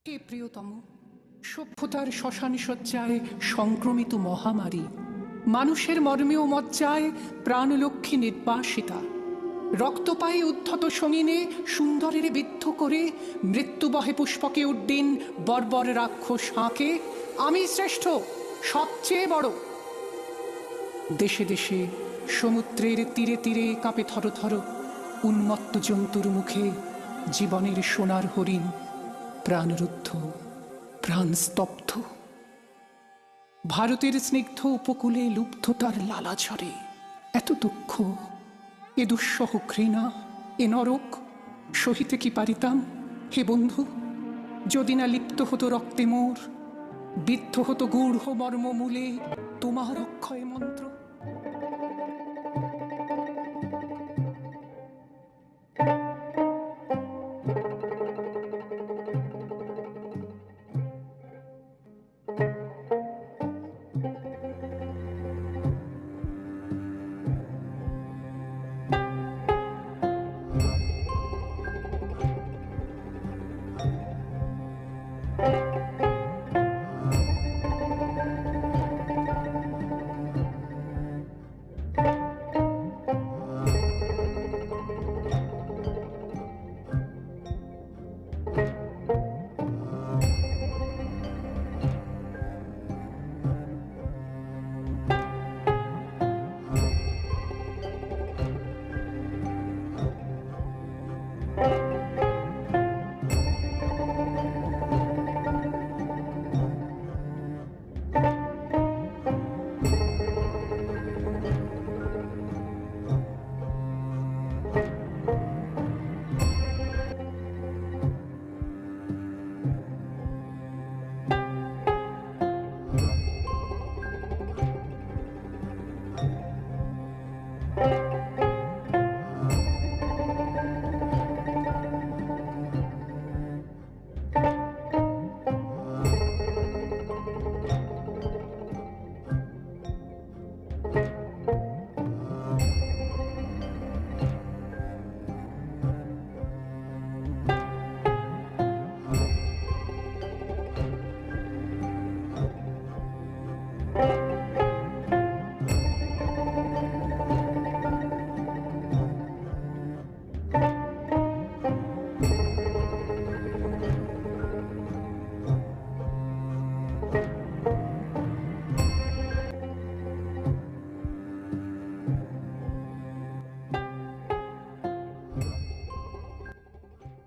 হে প্রিয়তম, সভ্যতার শ্মশান সজ্জায় সংক্রমিত মহামারী, মানুষের মর্মেও মজ্জায় প্রাণলক্ষ্মী নির্বাসিতা, রক্তপায়ে উদ্ধত সঙ্গিনে সুন্দরের বিদ্ধ করে মৃত্যুবহে পুষ্পকে উড্ডিন বর্বর রাক্ষস হাঁকে আমি শ্রেষ্ঠ, সবচেয়ে বড়। দেশে দেশে সমুদ্রের তীরে তীরে কাঁপে থরথর উন্মত্ত জন্তুর মুখে জীবনের সোনার হরিণ, প্রাণরুদ্ধ, প্রাণ স্তব্ধ। ভারতের স্নিগ্ধ উপকূলে লুব্ধ তার লালা ঝরে। এত দুঃখ, এ দুঃসহ ঘৃণা, এ নরক সহিতে কি পারিতাম হে বন্ধু, যদি না লিপ্ত হতো রক্তে মোর, বিদ্ধ হতো গূঢ় মর্ম মূলে তোমার অক্ষয় মন্ত্র।